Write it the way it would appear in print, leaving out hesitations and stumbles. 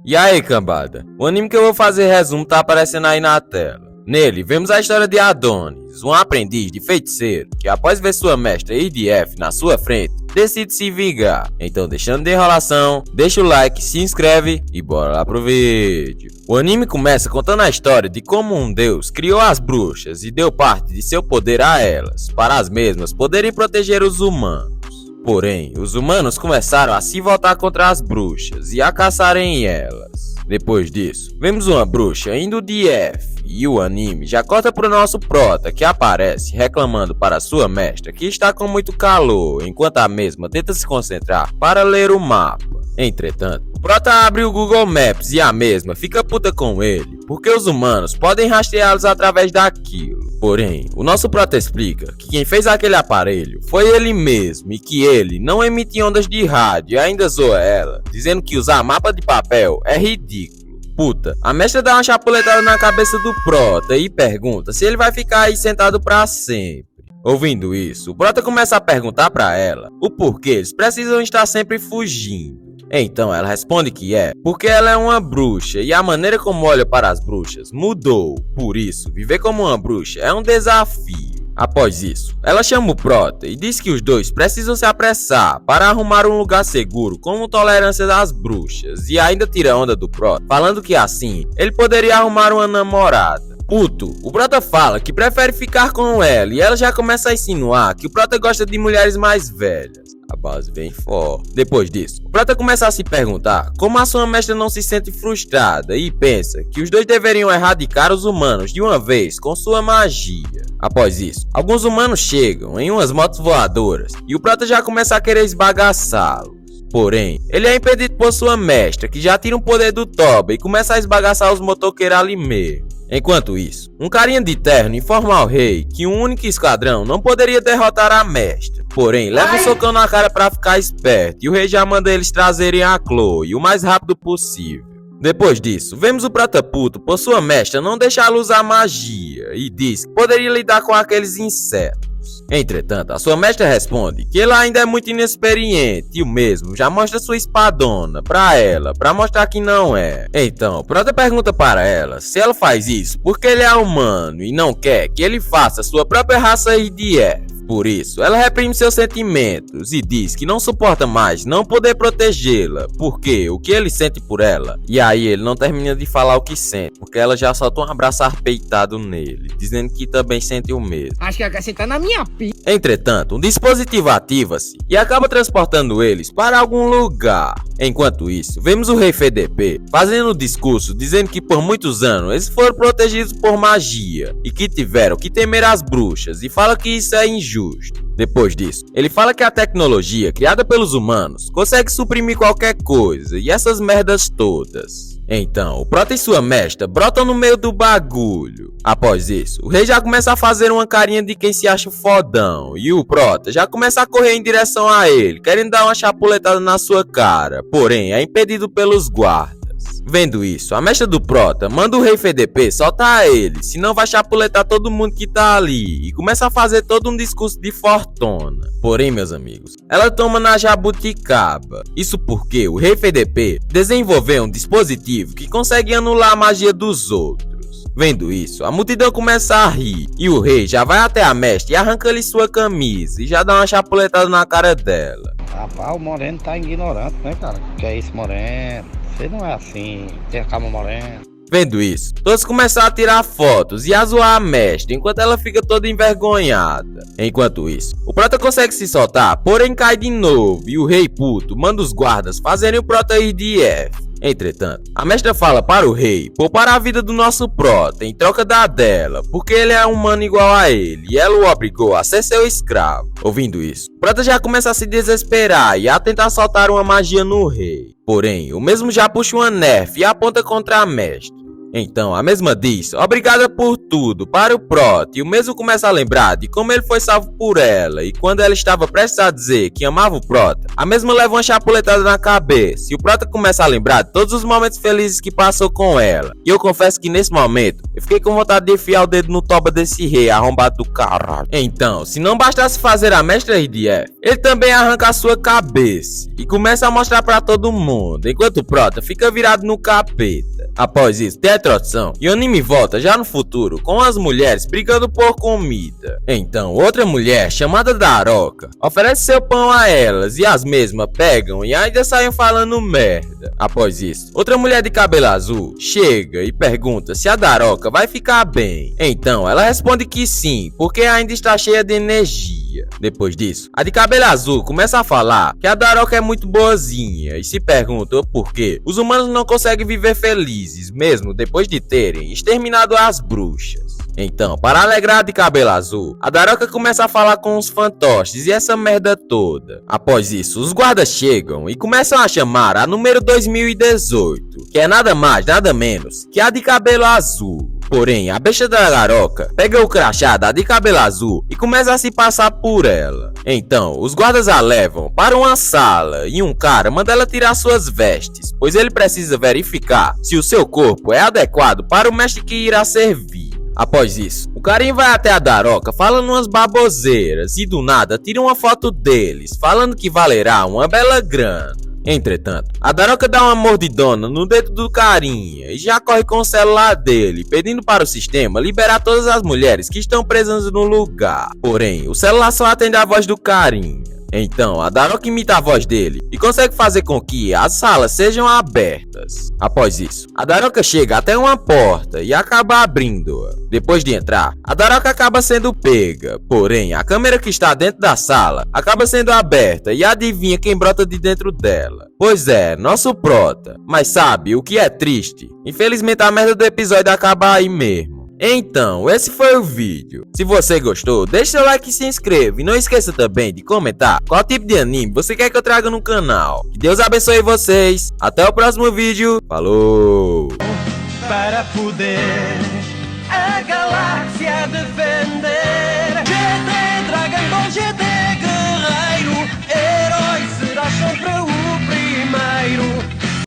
E aí, cambada? O anime que eu vou fazer resumo tá aparecendo aí na tela. Nele, vemos a história de Adonis, um aprendiz de feiticeiro que após ver sua mestra EDF na sua frente, decide se vingar. Então, deixando de enrolação, deixa o like, se inscreve e bora lá pro vídeo. O anime começa contando a história de como um deus criou as bruxas e deu parte de seu poder a elas, para as mesmas poderem proteger os humanos. Porém, os humanos começaram a se voltar contra as bruxas e a caçarem elas. Depois disso, vemos uma bruxa indo de F e o anime já corta pro nosso prota que aparece reclamando para sua mestra que está com muito calor enquanto a mesma tenta se concentrar para ler o mapa. Entretanto, o prota abre o Google Maps e a mesma fica puta com ele porque os humanos podem rastreá-los através daquilo. Porém, o nosso prota explica que quem fez aquele aparelho foi ele mesmo e que ele não emite ondas de rádio e ainda zoa ela, dizendo que usar mapa de papel é ridículo. Puta, a mestra dá uma chapuletada na cabeça do prota e pergunta se ele vai ficar aí sentado pra sempre. Ouvindo isso, o prota começa a perguntar pra ela o porquê eles precisam estar sempre fugindo. Então ela responde que é porque ela é uma bruxa e a maneira como olha para as bruxas mudou. Por isso, viver como uma bruxa é um desafio. Após isso, ela chama o prota e diz que os dois precisam se apressar para arrumar um lugar seguro como tolerância das bruxas e ainda tira onda do prota, falando que assim ele poderia arrumar uma namorada. Puto, o prota fala que prefere ficar com ela e ela já começa a insinuar que o prota gosta de mulheres mais velhas. A base vem forte. Depois disso, o prota começa a se perguntar como a sua mestra não se sente frustrada e pensa que os dois deveriam erradicar os humanos de uma vez com sua magia. Após isso, alguns humanos chegam em umas motos voadoras e o prota já começa a querer esbagaçá-los. Porém, ele é impedido por sua mestra que já tira um poder do Toba e começa a esbagaçar os motoqueiros ali mesmo. Enquanto isso, um carinha de terno informa ao rei que um único esquadrão não poderia derrotar a mestra. Porém, leva um socão na cara pra ficar esperto e o rei já manda eles trazerem a Chloe o mais rápido possível. Depois disso, vemos o prota puto por sua mestra não deixá-lo usar magia e diz que poderia lidar com aqueles insetos. Entretanto, a sua mestra responde que ele ainda é muito inexperiente e o mesmo já mostra sua espadona pra ela, pra mostrar que não é. Então, o prota pergunta para ela se ela faz isso porque ele é humano e não quer que ele faça sua própria raça IDF. Por isso, ela reprime seus sentimentos e diz que não suporta mais não poder protegê-la, porque o que ele sente por ela. E aí ele não termina de falar o que sente, porque ela já solta um abraço arpeitado nele, dizendo que também sente o mesmo. Acho que ela quer sentar na minha p... Entretanto, um dispositivo ativa-se e acaba transportando eles para algum lugar. Enquanto isso, vemos o rei FDP fazendo um discurso dizendo que por muitos anos eles foram protegidos por magia e que tiveram que temer as bruxas e fala que isso é injusto. Depois disso, ele fala que a tecnologia criada pelos humanos consegue suprimir qualquer coisa e essas merdas todas. Então, o prota e sua mestra brotam no meio do bagulho. Após isso, o rei já começa a fazer uma carinha de quem se acha fodão e o prota já começa a correr em direção a ele, querendo dar uma chapuletada na sua cara, porém é impedido pelos guardas. Vendo isso, a mestra do prota manda o rei FDP soltar ele, senão vai chapuletar todo mundo que tá ali e começa a fazer todo um discurso de fortuna. Porém, meus amigos, ela toma na jabuticaba. Isso porque o rei FDP desenvolveu um dispositivo que consegue anular a magia dos outros. Vendo isso, a multidão começa a rir e o rei já vai até a mestra e arranca-lhe sua camisa e já dá uma chapuletada na cara dela. Rapaz, o Moreno tá ignorante, né, cara? Que é isso, Moreno? Você não é assim, tem a calma morena. Vendo isso, todos começam a tirar fotos e a zoar a mestra, enquanto ela fica toda envergonhada. Enquanto isso, o prota consegue se soltar, porém cai de novo e o rei puto manda os guardas fazerem o prota ir de F. Entretanto, a mestra fala para o rei poupar a vida do nosso prota em troca da dela, porque ele é humano igual a ele e ela o obrigou a ser seu escravo. Ouvindo isso, o prota já começa a se desesperar e a tentar soltar uma magia no rei. Porém, o mesmo já puxa uma nerf e aponta contra a mestra. Então, a mesma diz, obrigada por tudo, para o Prota, e o mesmo começa a lembrar de como ele foi salvo por ela, e quando ela estava prestes a dizer que amava o Prota, a mesma leva uma chapuletada na cabeça, e o Prota começa a lembrar de todos os momentos felizes que passou com ela. E eu confesso que nesse momento, eu fiquei com vontade de enfiar o dedo no toba desse rei arrombado do caralho. Então, se não bastasse fazer a mestra RDF, ele também arranca a sua cabeça, e começa a mostrar pra todo mundo, enquanto o Prota fica virado no capeta. Após isso, tem a introdução e o anime volta já no futuro com as mulheres brigando por comida. Então, outra mulher chamada Daroka oferece seu pão a elas e as mesmas pegam e ainda saem falando merda. Após isso, outra mulher de cabelo azul chega e pergunta se a Daroka vai ficar bem. Então, ela responde que sim, porque ainda está cheia de energia. Depois disso, a de cabelo azul começa a falar que a Daroka é muito boazinha e se pergunta por que os humanos não conseguem viver felizes, mesmo depois de terem exterminado as bruxas. Então, para alegrar a de cabelo azul, a Daroka começa a falar com os fantoches e essa merda toda. Após isso, os guardas chegam e começam a chamar a número 2018, que é nada mais, nada menos que a de cabelo azul. Porém, a besta da Daroka pega o crachá da de cabelo azul e começa a se passar por ela. Então, os guardas a levam para uma sala e um cara manda ela tirar suas vestes, pois ele precisa verificar se o seu corpo é adequado para o mestre que irá servir. Após isso, o carinha vai até a Daroka falando umas baboseiras e do nada tira uma foto deles, falando que valerá uma bela grana. Entretanto, a Daroka dá uma mordidona no dedo do carinha e já corre com o celular dele, pedindo para o sistema liberar todas as mulheres que estão presas no lugar. Porém, o celular só atende a voz do carinha. Então, a Daroka imita a voz dele e consegue fazer com que as salas sejam abertas. Após isso, a Daroka chega até uma porta e acaba abrindo-a. Depois de entrar, a Daroka acaba sendo pega, porém, a câmera que está dentro da sala acaba sendo aberta e adivinha quem brota de dentro dela? Pois é, nosso Prota. Mas sabe o que é triste? Infelizmente a merda do episódio acaba aí mesmo. Então, esse foi o vídeo. Se você gostou, deixe seu like e se inscreva. E não esqueça também de comentar qual tipo de anime você quer que eu traga no canal. Que Deus abençoe vocês. Até o próximo vídeo. Falou! Para poder a galáxia defender.